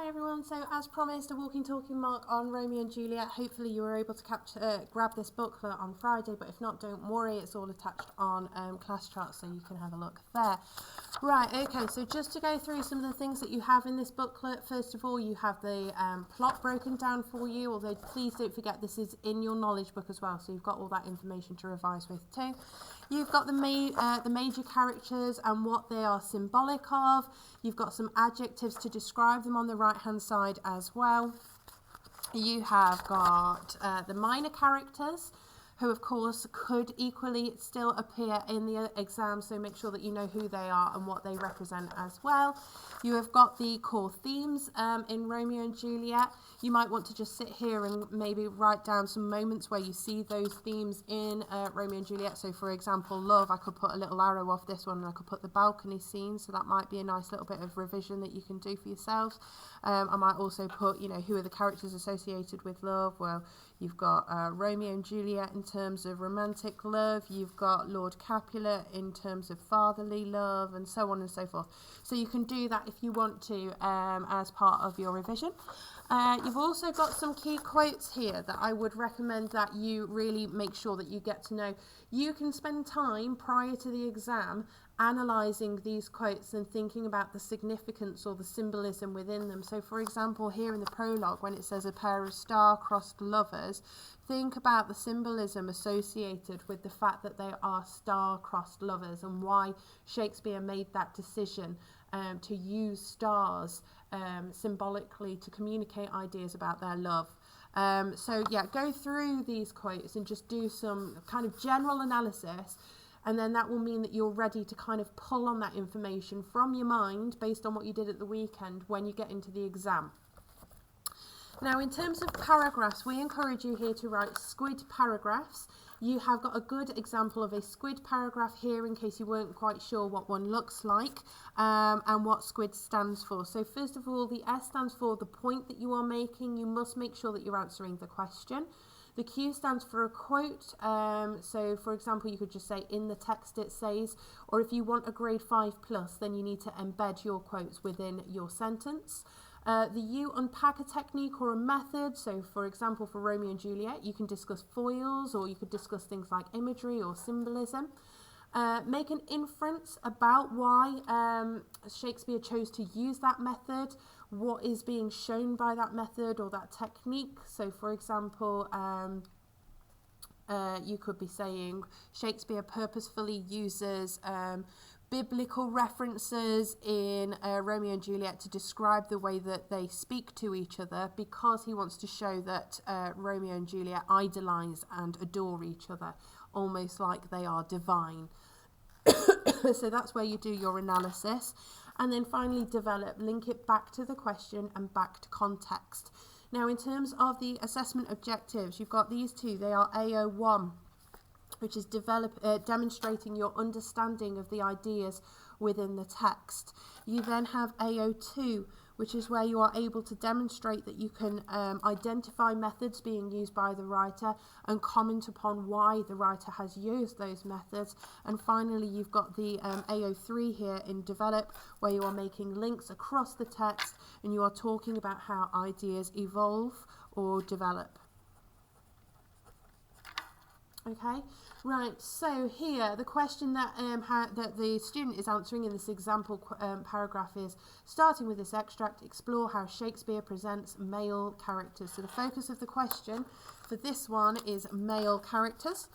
Hi everyone, so as promised, a walking talking mark on Romeo and Juliet. Hopefully you were able to grab this booklet on Friday, but if not, don't worry, it's all attached on class charts, so you can have a look there. Right, okay, so just to go through some of the things that you have in this booklet. First of all, you have the plot broken down for you, although please don't forget this is in your knowledge book as well, so you've got all that information to revise with too. You've got the major characters and what they are symbolic of. You've got some adjectives to describe them on the right hand side as well. You have got the minor characters, who of course could equally still appear in the exam, so make sure that you know who they are and what they represent as well. You have got the core themes in Romeo and Juliet. You might want to just sit here and maybe write down some moments where you see those themes in Romeo and Juliet. So for example, love, I could put a little arrow off this one and I could put the balcony scene, so that might be a nice little bit of revision that you can do for yourself. I might also put, you know, who are the characters associated with love. Well, you've got Romeo and Juliet in terms of romantic love. You've got Lord Capulet in terms of fatherly love, and so on and so forth. So you can do that if you want to as part of your revision. You've also got some key quotes here that I would recommend that you really make sure that you get to know. You can spend time prior to the exam analysing these quotes and thinking about the significance or the symbolism within them. So for example, here in the prologue, when it says a pair of star-crossed lovers, think about the symbolism associated with the fact that they are star-crossed lovers and why Shakespeare made that decision to use stars symbolically to communicate ideas about their love. So yeah, go through these quotes and just do some kind of general analysis, and then that will mean that you're ready to kind of pull on that information from your mind based on what you did at the weekend when you get into the exam. Now, in terms of paragraphs, we encourage you here to write squid paragraphs. You have got a good example of a squid paragraph here in case you weren't quite sure what one looks like and what squid stands for. So first of all, the S stands for the point that you are making. You must make sure that you're answering the question. The Q stands for a quote. So for example, you could just say in the text it says, or if you want a grade 5+, then you need to embed your quotes within your sentence. The U, unpack a technique or a method. So for example, for Romeo and Juliet, you can discuss foils, or you could discuss things like imagery or symbolism. Make an inference about why Shakespeare chose to use that method, what is being shown by that method or that technique. So for example, you could be saying Shakespeare purposefully uses biblical references in Romeo and Juliet to describe the way that they speak to each other, because he wants to show that Romeo and Juliet idolize and adore each other, almost like they are divine. So that's where you do your analysis. And then finally develop, link it back to the question and back to context. Now, in terms of the assessment objectives, you've got these two. They are AO1, which is demonstrating your understanding of the ideas within the text. You then have AO2, which is where you are able to demonstrate that you can identify methods being used by the writer and comment upon why the writer has used those methods. And finally, you've got the AO3 here in develop, where you are making links across the text and you are talking about how ideas evolve or develop. Okay, right, so here the question that that the student is answering in this example paragraph is, starting with this extract, explore how Shakespeare presents male characters. So the focus of the question for this one is male characters.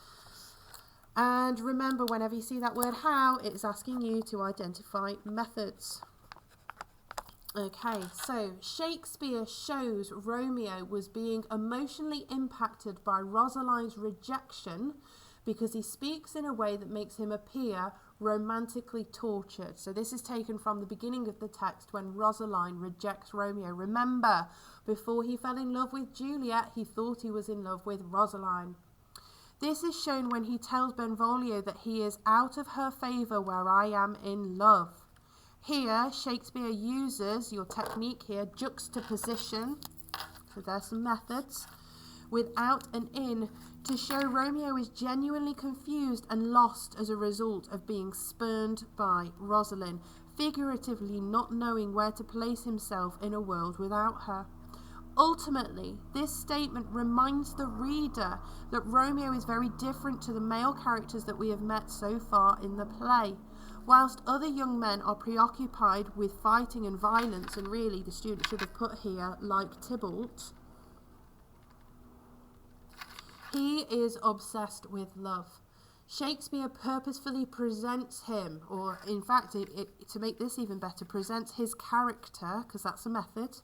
And remember, whenever you see that word how, it's asking you to identify methods. Okay, so Shakespeare shows Romeo was being emotionally impacted by Rosaline's rejection because he speaks in a way that makes him appear romantically tortured. So this is taken from the beginning of the text when Rosaline rejects Romeo. Remember, before he fell in love with Juliet, he thought he was in love with Rosaline. This is shown when he tells Benvolio that he is out of her favour where I am in love. Here, Shakespeare uses your technique here, juxtaposition, so there's some methods, without and in, to show Romeo is genuinely confused and lost as a result of being spurned by Rosalind. figuratively not knowing where to place himself in a world without her. Ultimately, this statement reminds the reader that Romeo is very different to the male characters that we have met so far in the play. Whilst other young men are preoccupied with fighting and violence, and really the student should have put here, like Tybalt, he is obsessed with love. Shakespeare purposefully presents him, or in fact, to make this even better, presents his character, because that's a method.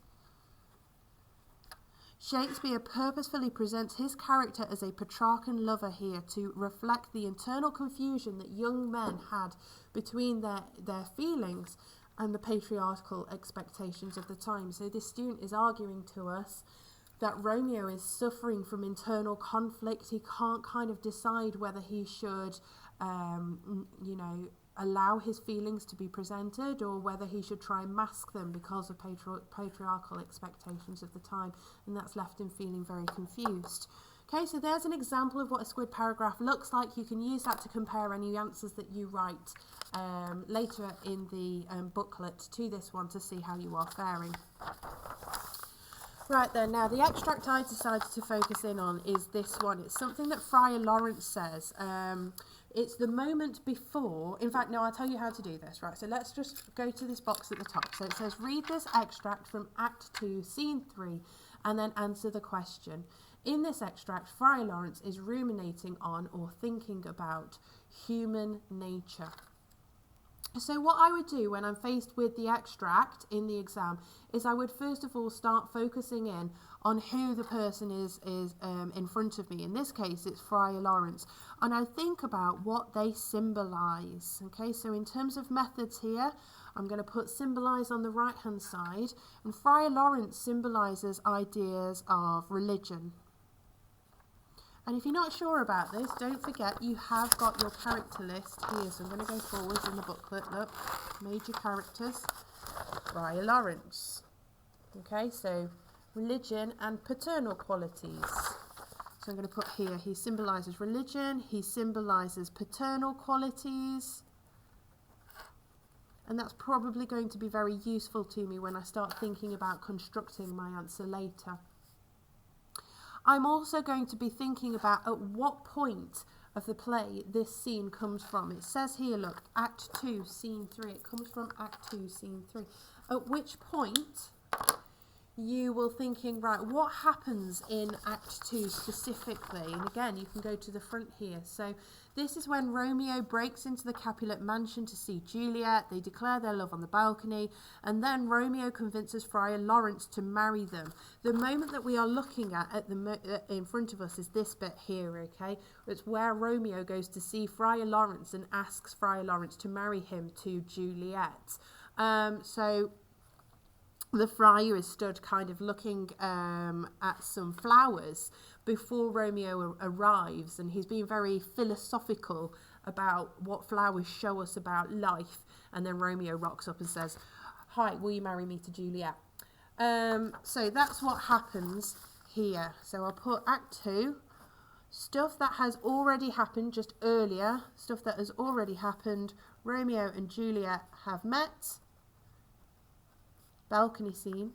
Shakespeare purposefully presents his character as a Petrarchan lover here to reflect the internal confusion that young men had between their feelings and the patriarchal expectations of the time. So this student is arguing to us that Romeo is suffering from internal conflict. He can't kind of decide whether he should, allow his feelings to be presented, or whether he should try and mask them because of patriarchal expectations of the time, and that's left him feeling very confused. Okay, so there's an example of what a squid paragraph looks like. You can use that to compare any answers that you write later in the booklet to this one to see how you are faring. Right then, now the extract I decided to focus in on is this one. It's something that Friar Lawrence says. It's the moment before. In fact, no, I'll tell you how to do this. Right, so let's just go to this box at the top. So it says, read this extract from Act 2, Scene 3, and then answer the question. In this extract, Friar Lawrence is ruminating on or thinking about human nature. So what I would do when I'm faced with the extract in the exam is I would first of all start focusing in on who the person is in front of me. In this case, it's Friar Lawrence. And I think about what they symbolise. Okay, so in terms of methods here, I'm going to put symbolise on the right-hand side. And Friar Lawrence symbolises ideas of religion. And if you're not sure about this, don't forget you have got your character list here. So I'm going to go forwards in the booklet. Look, major characters, Friar Lawrence. Okay, so religion and paternal qualities. So I'm going to put here, he symbolises religion, he symbolises paternal qualities. And that's probably going to be very useful to me when I start thinking about constructing my answer later. I'm also going to be thinking about at what point of the play this scene comes from. It says here, look, Act 2, Scene 3. It comes from Act 2, Scene 3. At which point you will thinking, right, what happens in Act 2 specifically? And again, you can go to the front here. So this is when Romeo breaks into the Capulet mansion to see Juliet. They declare their love on the balcony, and then Romeo convinces Friar Lawrence to marry them. The moment that we are looking at in front of us is this bit here, okay? It's where Romeo goes to see Friar Lawrence and asks Friar Lawrence to marry him to Juliet. So the friar is stood kind of looking at some flowers before Romeo arrives, and he's being very philosophical about what flowers show us about life. And then Romeo rocks up and says, "Hi, will you marry me to Juliet?" So that's what happens here. So I'll put Act 2, stuff that has already happened just earlier, stuff that has already happened. Romeo and Juliet have met. Balcony scene.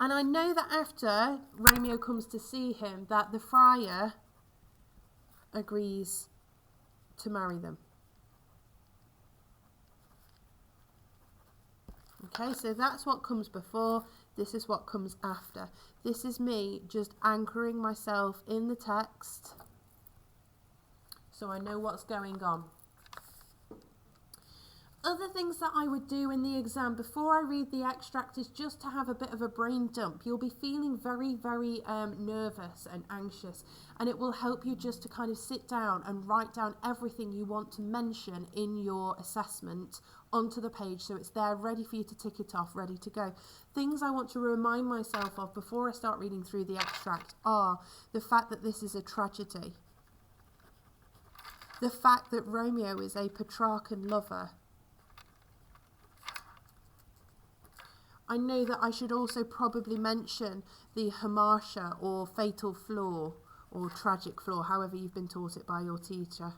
And I know that after Romeo comes to see him, that the friar agrees to marry them. Okay, so that's what comes before. This is what comes after. This is me just anchoring myself in the text so I know what's going on. Other things that I would do in the exam before I read the extract is just to have a bit of a brain dump. You'll be feeling very, very nervous and anxious, and it will help you just to kind of sit down and write down everything you want to mention in your assessment onto the page, so it's there ready for you to tick it off, ready to go. Things I want to remind myself of before I start reading through the extract are the fact that this is a tragedy, the fact that Romeo is a Petrarchan lover. I know that I should also probably mention the hamartia, or fatal flaw, or tragic flaw, however you've been taught it by your teacher.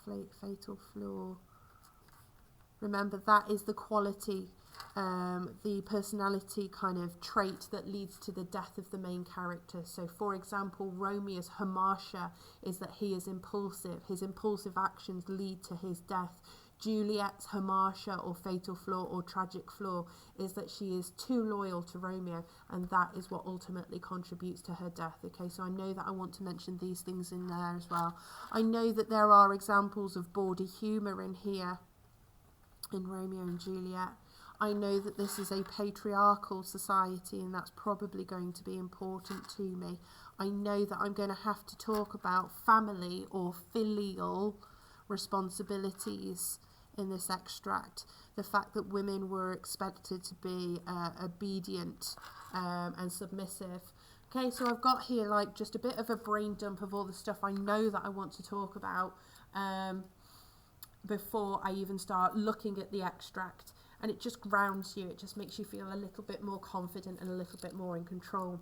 fatal flaw. Remember, that is the quality, the personality kind of trait that leads to the death of the main character. So, for example, Romeo's hamartia is that he is impulsive. His impulsive actions lead to his death. Juliet's hamartia, or fatal flaw, or tragic flaw, is that she is too loyal to Romeo, and that is what ultimately contributes to her death. Okay, so I know that I want to mention these things in there as well. I know that there are examples of bawdy humour in here, in Romeo and Juliet. I know that this is a patriarchal society, and that's probably going to be important to me. I know that I'm going to have to talk about family or filial responsibilities in this extract. The fact that women were expected to be obedient and submissive. Okay, so I've got here like just a bit of a brain dump of all the stuff I know that I want to talk about before I even start looking at the extract, and it just grounds you. It just makes you feel a little bit more confident and a little bit more in control.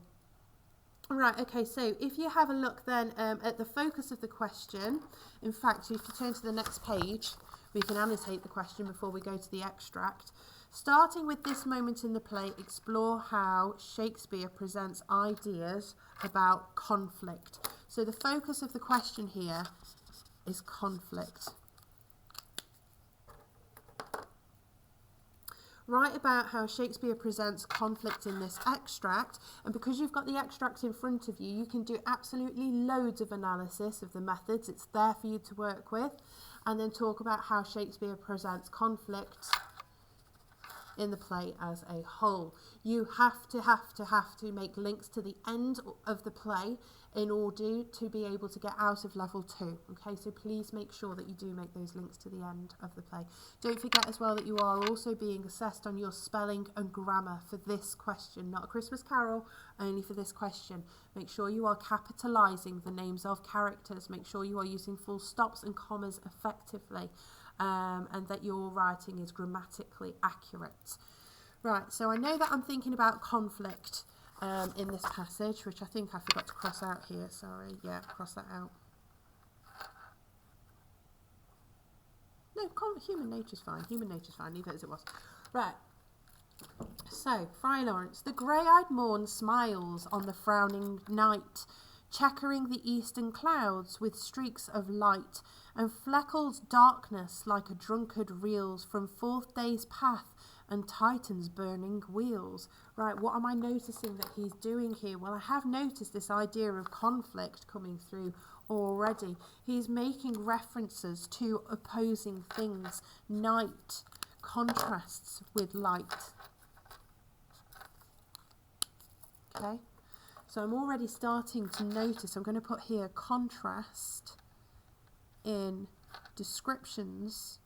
Right, okay, so if you have a look then at the focus of the question, in fact, if you turn to the next page, we can annotate the question before we go to the extract. Starting with this moment in the play, explore how Shakespeare presents ideas about conflict. So the focus of the question here is conflict. Write about how Shakespeare presents conflict in this extract, and because you've got the extract in front of you, you can do absolutely loads of analysis of the methods. It's there for you to work with, and then talk about how Shakespeare presents conflict in the play as a whole. You have to make links to the end of the play in order to be able to get out of level 2. Okay, so please make sure that you do make those links to the end of the play. Don't forget as well that you are also being assessed on your spelling and grammar for this question, not A Christmas Carol, only for this question. Make sure you are capitalizing the names of characters. Make sure you are using full stops and commas effectively, and that your writing is grammatically accurate. Right, so I know that I'm thinking about conflict in this passage, which I think I forgot to cross out here. Sorry, yeah, cross that out. No, human nature's fine. Human nature's fine. Leave it as it was. Right. So, Friar Lawrence. The grey-eyed morn smiles on the frowning night, checkering the eastern clouds with streaks of light, and fleckles darkness like a drunkard reels from fourth day's path and Titan's burning wheels. Right, what am I noticing that he's doing here? Well, I have noticed this idea of conflict coming through already. He's making references to opposing things. Night contrasts with light. Okay, so I'm already starting to notice, I'm going to put here contrast in descriptions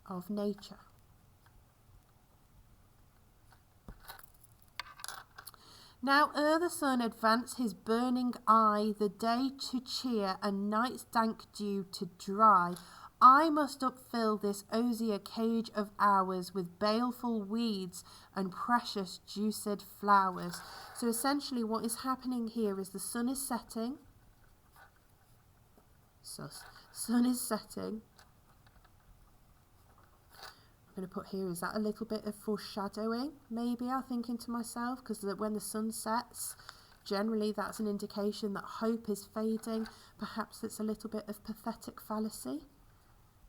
of nature. Now ere the sun advance his burning eye, the day to cheer and night's dank dew to dry, I must upfill this osier cage of ours with baleful weeds and precious juiced flowers. So essentially what is happening here is the sun is setting. Sun is setting. I'm going to put here, is that a little bit of foreshadowing? Maybe, I'm thinking to myself, because when the sun sets, generally that's an indication that hope is fading. Perhaps it's a little bit of pathetic fallacy,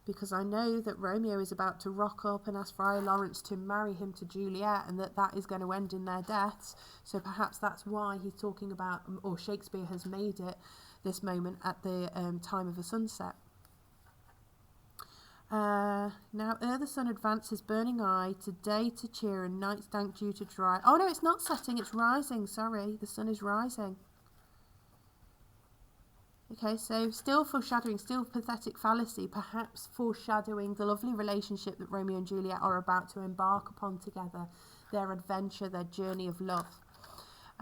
because I know that Romeo is about to rock up and ask Friar Lawrence to marry him to Juliet, and that is going to end in their deaths. So perhaps that's why he's talking about, or Shakespeare has made it, this moment at the time of the sunset. Now ere the sun advance his burning eye, to day to cheer and night's dank dew to dry. Oh no, it's not setting, it's rising, sorry, the sun is rising. Okay, so still foreshadowing, still pathetic fallacy, perhaps foreshadowing the lovely relationship that Romeo and Juliet are about to embark upon together, their adventure, their journey of love.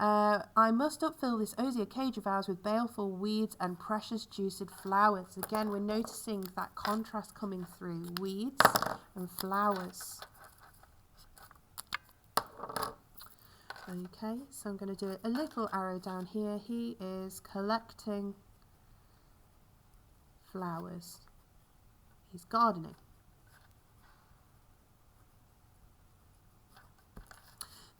I must upfill this osier cage of ours with baleful weeds and precious juiced flowers. Again, we're noticing that contrast coming through, weeds and flowers. Okay, so I'm going to do a little arrow down here. He is collecting flowers. He's gardening.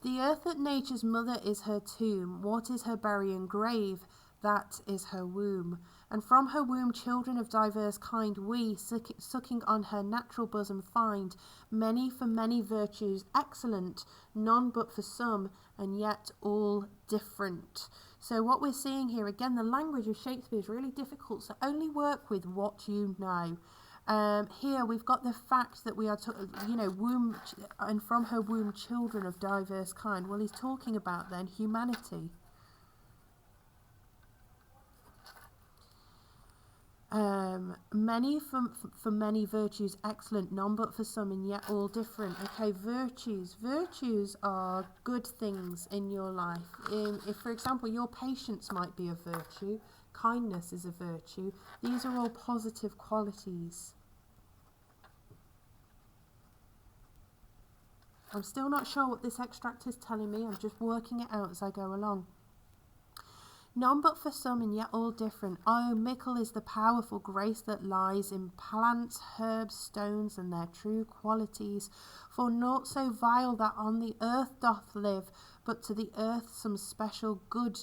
The earth that nature's mother is her tomb. What is her burying grave? That is her womb. And from her womb children of diverse kind we, sucking on her natural bosom, find many for many virtues excellent, none but for some, and yet all different. So what we're seeing here, again, the language of Shakespeare is really difficult, so only work with what you know. Here we've got the fact that we are, womb, and from her womb children of diverse kind. Well, he's talking about then humanity. Many for many virtues excellent, none but for some, and yet all different. Okay, virtues are good things in your life. If, for example, your patience might be a virtue, kindness is a virtue. These are all positive qualities. I'm still not sure what this extract is telling me. I'm just working it out as I go along. None but for some, and yet all different. Oh, mickle is the powerful grace that lies in plants, herbs, stones, and their true qualities. For naught so vile that on the earth doth live, but to the earth some special good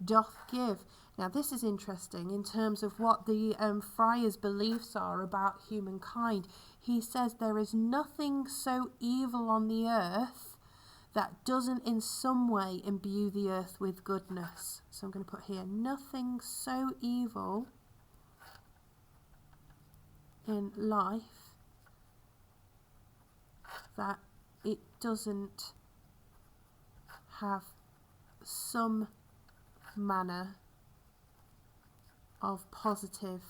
doth give. Now, this is interesting in terms of what the friar's beliefs are about humankind. He says there is nothing so evil on the earth that doesn't in some way imbue the earth with goodness. So I'm going to put here, nothing so evil in life that it doesn't have some manner of positive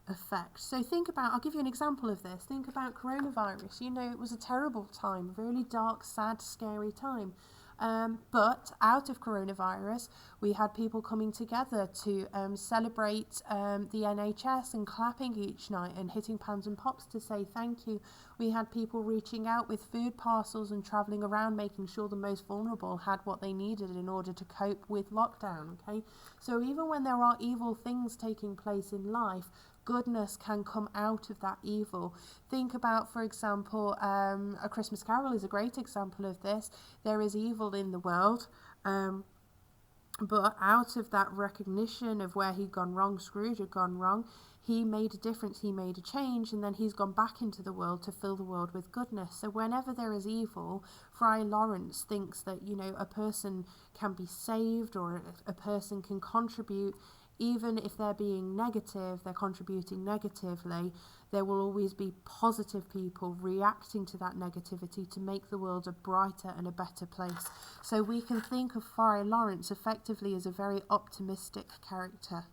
effect. So think about, I'll give you an example of this. Think about coronavirus. You know, it was a terrible time, really dark, sad, scary time. But out of coronavirus, we had people coming together to celebrate the NHS and clapping each night and hitting pans and pops to say thank you. We had people reaching out with food parcels and travelling around, making sure the most vulnerable had what they needed in order to cope with lockdown. Okay, so even when there are evil things taking place in life, goodness can come out of that evil. Think about, for example, A Christmas Carol is a great example of this. There is evil in the world, but out of that recognition of where he'd gone wrong, Scrooge had gone wrong, he made a difference, he made a change, and then he's gone back into the world to fill the world with goodness. So whenever there is evil, Friar Lawrence thinks that, you know, a person can be saved, or a person can contribute. Even if they're being negative, they're contributing negatively, there will always be positive people reacting to that negativity to make the world a brighter and a better place. So we can think of Friar Lawrence effectively as a very optimistic character.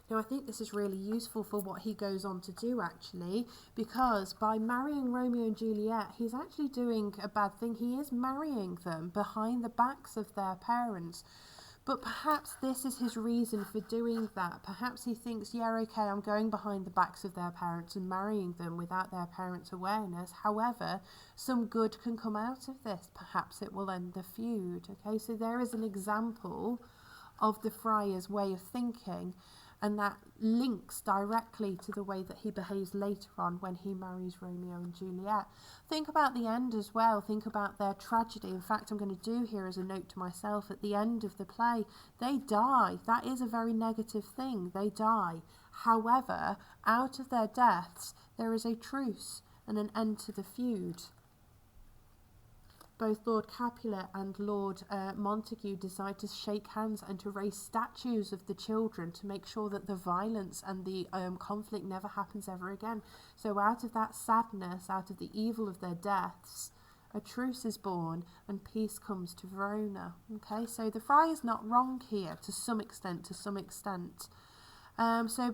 Now, I think this is really useful for what he goes on to do, actually, because by marrying Romeo and Juliet, he's actually doing a bad thing. He is marrying them behind the backs of their parents. But perhaps this is his reason for doing that. Perhaps he thinks, yeah, okay, I'm going behind the backs of their parents and marrying them without their parents' awareness. However, some good can come out of this. Perhaps it will end the feud. Okay, so there is an example of the friar's way of thinking. And that links directly to the way that he behaves later on when he marries Romeo and Juliet. Think about the end as well. Think about their tragedy. In fact, I'm going to do here as a note to myself, at the end of the play, they die. That is a very negative thing. They die. However, out of their deaths, there is a truce and an end to the feud. Both Lord Capulet and Lord Montague decide to shake hands and to raise statues of the children to make sure that the violence and the conflict never happens ever again. So out of that sadness, out of the evil of their deaths, a truce is born and peace comes to Verona. Okay, so the friar is not wrong here to some extent,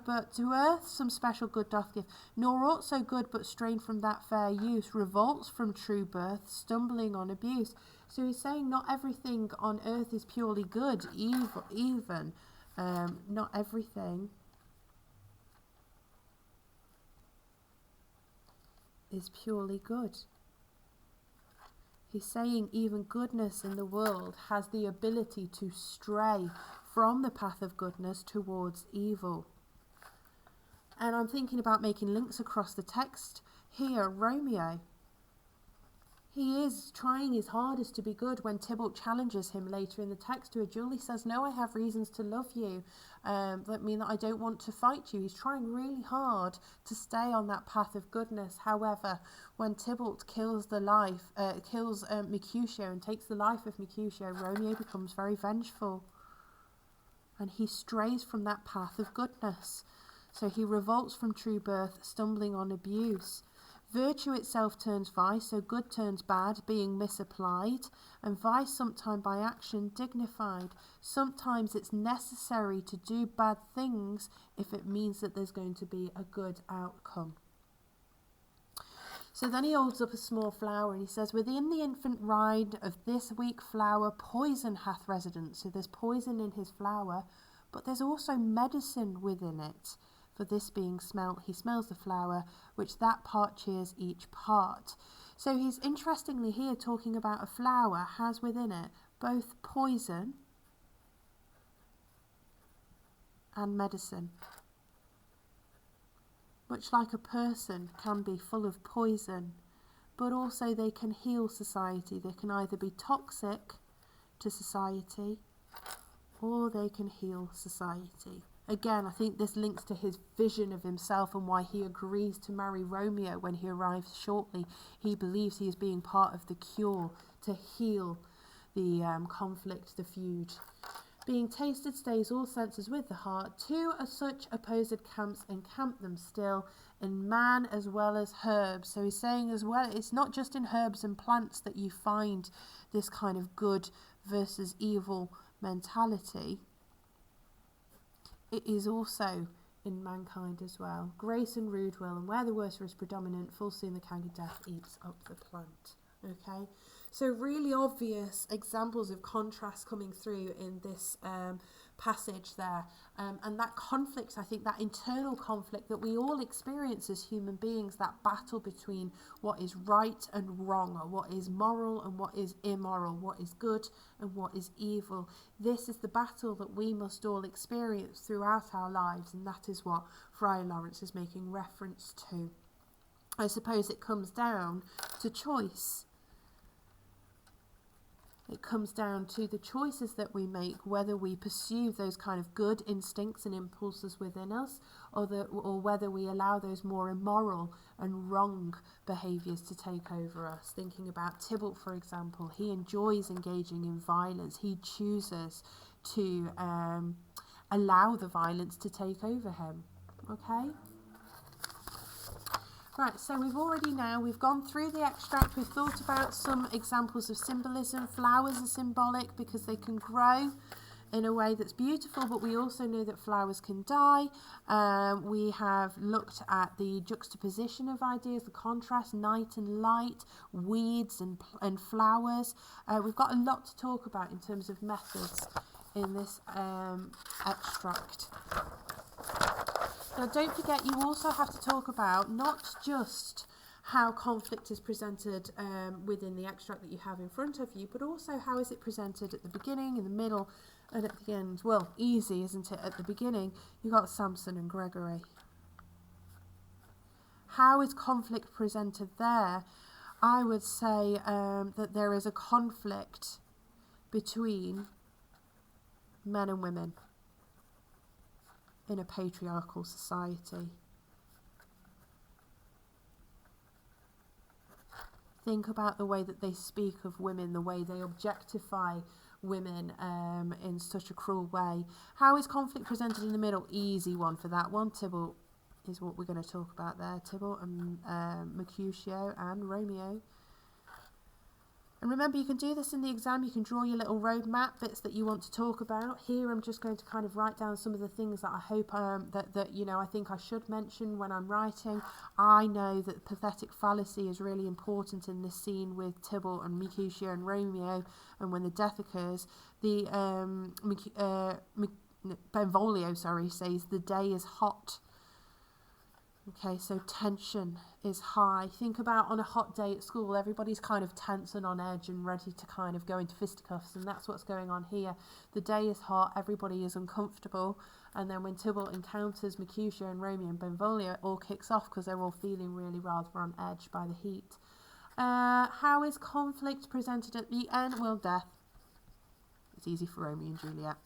but to earth some special good doth give, nor aught so good but strained from that fair use, revolts from true birth, stumbling on abuse. So he's saying not everything on earth is purely good, even not everything is purely good. He's saying even goodness in the world has the ability to stray from the path of goodness towards evil. And I'm thinking about making links across the text here. Romeo, he is trying his hardest to be good when Tybalt challenges him later in the text to a duel. He says, no, I have reasons to love you. That mean that I don't want to fight you. He's trying really hard to stay on that path of goodness. However, when Tybalt kills Mercutio and takes the life of Mercutio, Romeo becomes very vengeful. And he strays from that path of goodness. So he revolts from true birth, stumbling on abuse. Virtue itself turns vice, so good turns bad, being misapplied, and vice sometimes by action dignified. Sometimes it's necessary to do bad things if it means that there's going to be a good outcome. So then he holds up a small flower and he says, within the infant rind of this weak flower, poison hath residence. So there's poison in his flower, but there's also medicine within it. For this being smelt, he smells the flower, which that part cheers each part. So he's interestingly here talking about a flower has within it both poison and medicine. Much like a person can be full of poison, but also they can heal society. They can either be toxic to society or they can heal society. Again, I think this links to his vision of himself and why he agrees to marry Romeo when he arrives shortly. He believes he is being part of the cure to heal the conflict, the feud. Being tasted stays all senses with the heart. Two are such opposed camps encamp them still, in man as well as herbs. So he's saying as well, it's not just in herbs and plants that you find this kind of good versus evil mentality. It is also in mankind as well. Grace and rude will, and where the worser is predominant, full soon the canker death eats up the plant. Okay, so really obvious examples of contrast coming through in this passage there, and that conflict, I think that internal conflict that we all experience as human beings, that battle between what is right and wrong, or what is moral and what is immoral, what is good and what is evil. This is the battle that we must all experience throughout our lives, and that is what Friar Lawrence is making reference to. I suppose it comes down to choice. It comes down to the choices that we make, whether we pursue those kind of good instincts and impulses within us, or whether we allow those more immoral and wrong behaviours to take over us. Thinking about Tybalt, for example, he enjoys engaging in violence. He chooses to allow the violence to take over him. Okay? Right, so we've gone through the extract, we've thought about some examples of symbolism. Flowers are symbolic because they can grow in a way that's beautiful, but we also know that flowers can die. We have looked at the juxtaposition of ideas, the contrast, night and light, weeds and flowers. We've got a lot to talk about in terms of methods in this extract. Now, don't forget, you also have to talk about not just how conflict is presented within the extract that you have in front of you, but also how is it presented at the beginning, in the middle, and at the end. Well, easy, isn't it? At the beginning, you've got Samson and Gregory. How is conflict presented there? I would say that there is a conflict between men and women in a patriarchal society. Think about the way that they speak of women, the way they objectify women in such a cruel way. How is conflict presented in the middle? Easy one for that one. Tybalt is what we're going to talk about there. Tybalt and Mercutio and Romeo. And remember, you can do this in the exam. You can draw your little roadmap, bits that you want to talk about. Here, I'm just going to kind of write down some of the things that I hope that I think I should mention when I'm writing. I know that pathetic fallacy is really important in this scene with Tybalt and Mercutio and Romeo, and when the death occurs, the Benvolio, says the day is hot. Okay, so tension is high. Think about on a hot day at school, everybody's kind of tense and on edge and ready to kind of go into fisticuffs, and that's what's going on here. The day is hot, everybody is uncomfortable, and then when Tybalt encounters Mercutio and Romeo and Benvolio, it all kicks off because they're all feeling really rather on edge by the heat. How is conflict presented at the end? Well, death. It's easy for Romeo and Juliet.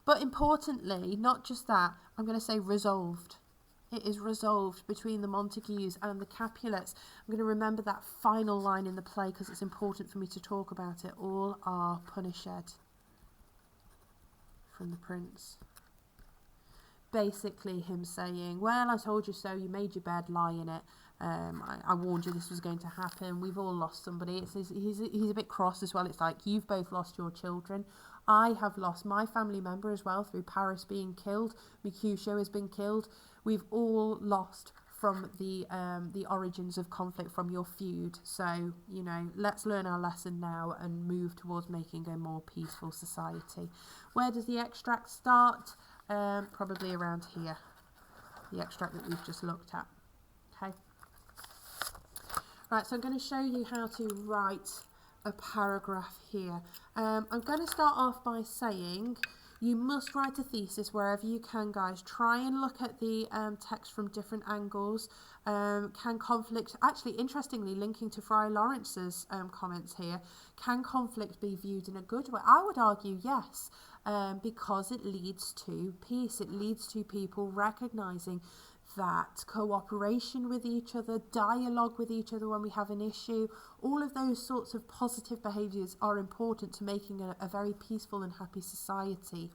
But importantly, not just that, I'm going to say resolved. It is resolved between the Montagues and the Capulets. I'm going to remember that final line in the play because it's important for me to talk about it. All are punished from the prince. Basically him saying, well, I told you so, you made your bed, lie in it. I warned you this was going to happen. We've all lost somebody. He's a bit cross as well. It's like, you've both lost your children. I have lost my family member as well through Paris being killed. Mercutio has been killed. We've all lost from the origins of conflict, from your feud. So, you know, let's learn our lesson now and move towards making a more peaceful society. Where does the extract start? Probably around here. The extract that we've just looked at. Okay. Right, so I'm going to show you how to write a paragraph here. I'm going to start off by saying you must write a thesis wherever you can, guys. Try and look at the text from different angles. Can conflict, actually interestingly linking to Friar Lawrence's comments here, can conflict be viewed in a good way? I would argue yes, because it leads to peace. It leads to people recognising that cooperation with each other, dialogue with each other when we have an issue, all of those sorts of positive behaviours are important to making a very peaceful and happy society.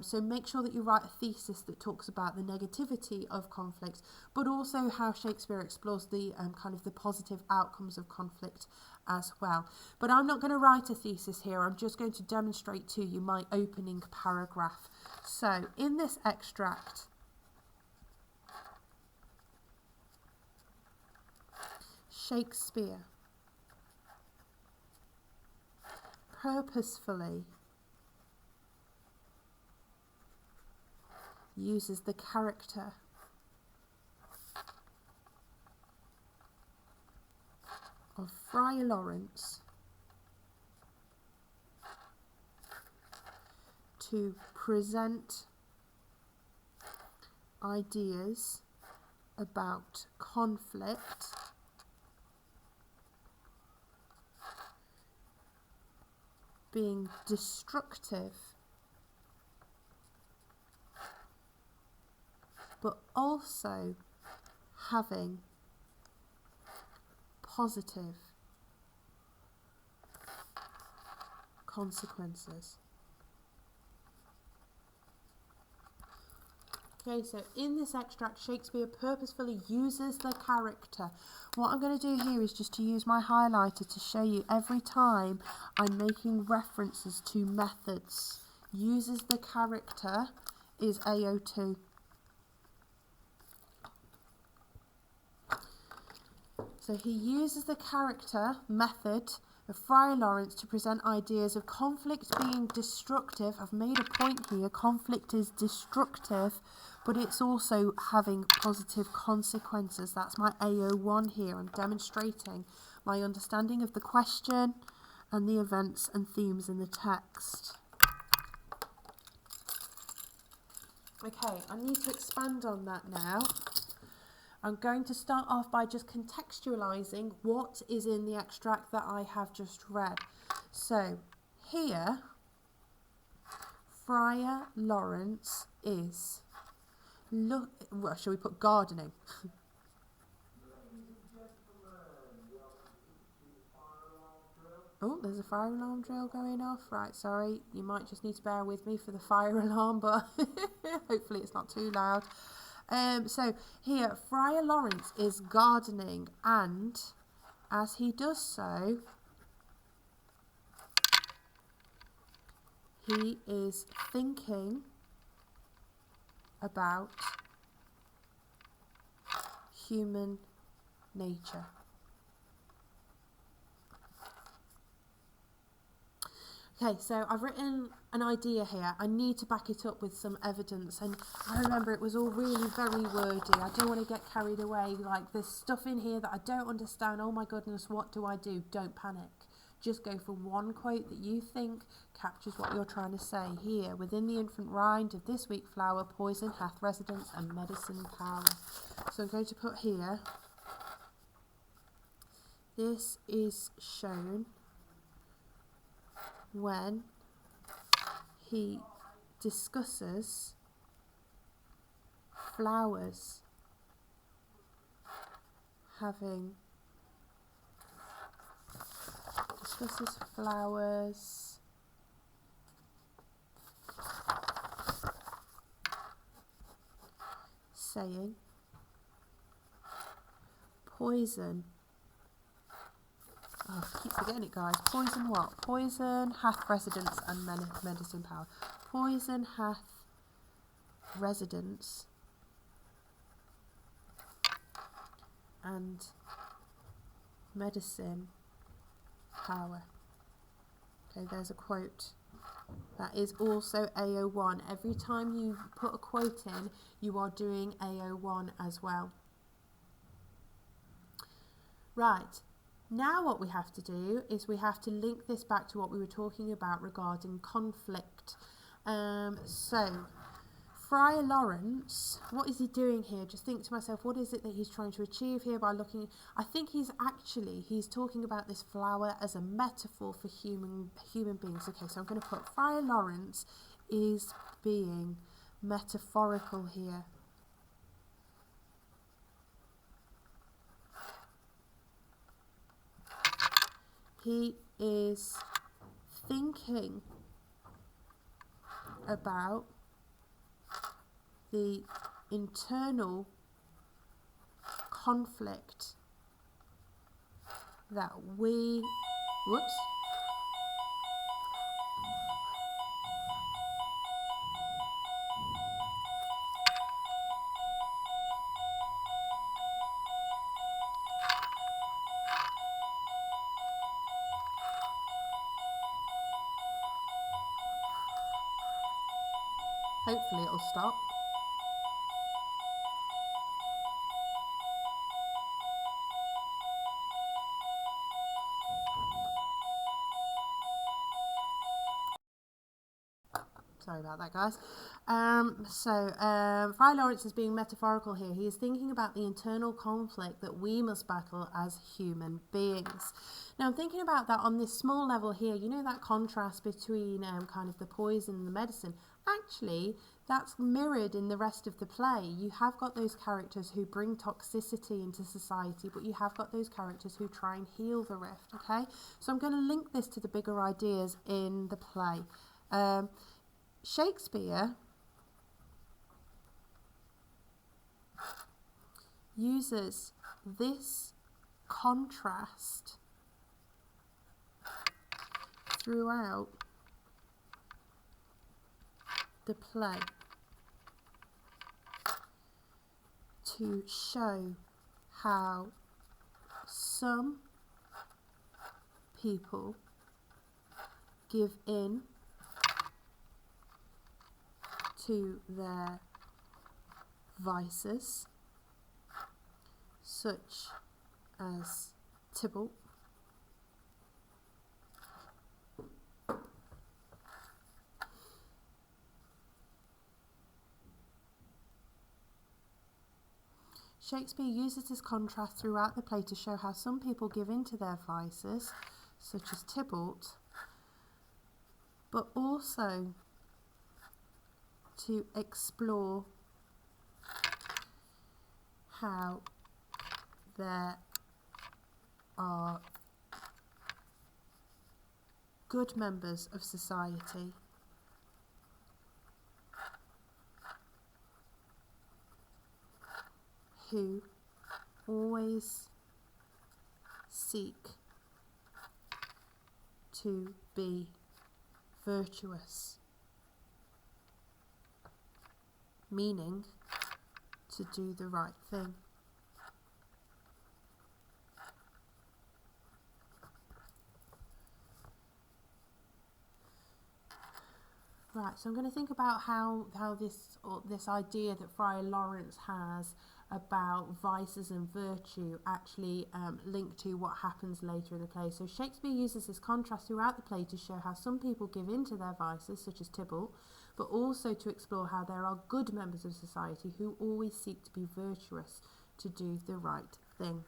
So make sure that you write a thesis that talks about the negativity of conflict, but also how Shakespeare explores the kind of the positive outcomes of conflict as well. But I'm not going to write a thesis here. I'm just going to demonstrate to you my opening paragraph. So in this extract, Shakespeare purposefully uses the character of Friar Lawrence to present ideas about conflict being destructive, but also having positive consequences. Okay, so in this extract, Shakespeare purposefully uses the character. What I'm going to do here is just to use my highlighter to show you every time I'm making references to methods. Uses the character is AO2. So he uses the character method of Friar Lawrence to present ideas of conflict being destructive. I've made a point here, conflict is destructive, but it's also having positive consequences. That's my AO1 here. I'm demonstrating my understanding of the question and the events and themes in the text. Okay, I need to expand on that now. I'm going to start off by just contextualising what is in the extract that I have just read. So here, Friar Lawrence is, well, shall we put gardening? Oh, there's a fire alarm drill going off. Right, sorry, you might just need to bear with me for the fire alarm, but hopefully it's not too loud. So here, Friar Lawrence is gardening, and as he does so, he is thinking about human nature. Okay, so I've written an idea here. I need to back it up with some evidence. And I remember it was all really very wordy. I don't want to get carried away. Like, there's stuff in here that I don't understand. Oh my goodness, what do I do? Don't panic. Just go for one quote that you think captures what you're trying to say. Here, within the infant rind of this weak flower, poison hath residence and medicine power. So I'm going to put here, this is shown when he discusses flowers saying poison. Oh, I keep forgetting it, guys. Poison what? Poison hath residence and medicine power. Poison hath residence and medicine power. Okay, there's a quote. That is also AO1. Every time you put a quote in, you are doing AO1 as well. Right. Now what we have to do is we have to link this back to what we were talking about regarding conflict. So, Friar Lawrence, what is he doing here? Just think to myself, what is it that he's trying to achieve here by looking? I think he's talking about this flower as a metaphor for human beings. Okay, so I'm going to put Friar Lawrence is being metaphorical here. He is thinking about the internal conflict that we, whoops, hopefully it'll stop. Sorry about that, guys. Friar Lawrence is being metaphorical here. He is thinking about the internal conflict that we must battle as human beings. Now, I'm thinking about that on this small level here. You know, that contrast between kind of the poison and the medicine. Actually, that's mirrored in the rest of the play. You have got those characters who bring toxicity into society, but you have got those characters who try and heal the rift, okay? So I'm going to link this to the bigger ideas in the play. Shakespeare uses this contrast throughout the play to show how some people give in to their vices, such as Tybalt, Shakespeare uses this contrast throughout the play to show how some people give in to their vices, such as Tybalt, but also to explore how there are good members of society who always seek to be virtuous, meaning to do the right thing. Right, so I'm going to think about how this idea that Friar Lawrence has about vices and virtue actually link to what happens later in the play. So Shakespeare uses this contrast throughout the play to show how some people give in to their vices, such as Tybalt, but also to explore how there are good members of society who always seek to be virtuous, to do the right thing.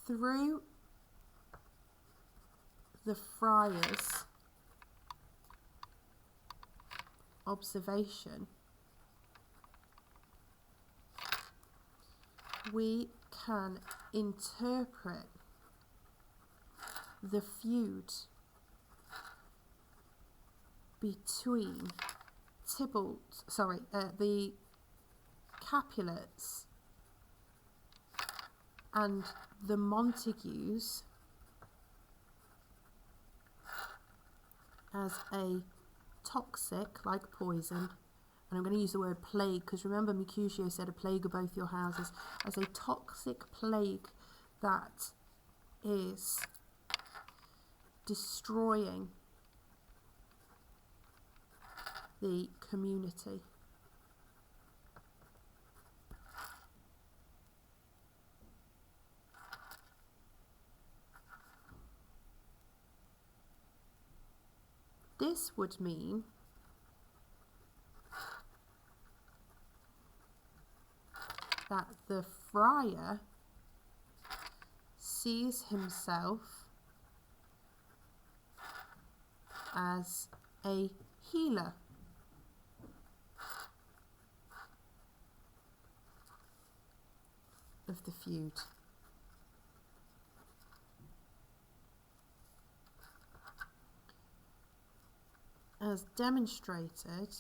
Through the friar's observation, we can interpret the feud between the Capulets and the Montagues as a toxic, like poison, and I'm going to use the word plague because remember Mercutio said a plague of both your houses, as a toxic plague that is destroying the community. This would mean that the friar sees himself as a healer. Of the feud. As demonstrated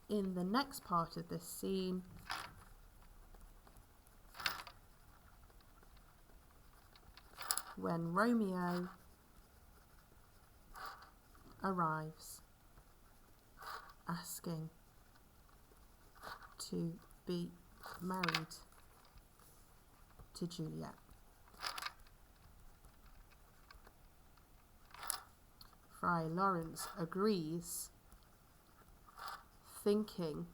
in the next part of this scene, when Romeo arrives asking to be married to Juliet. Friar Lawrence agrees, thinking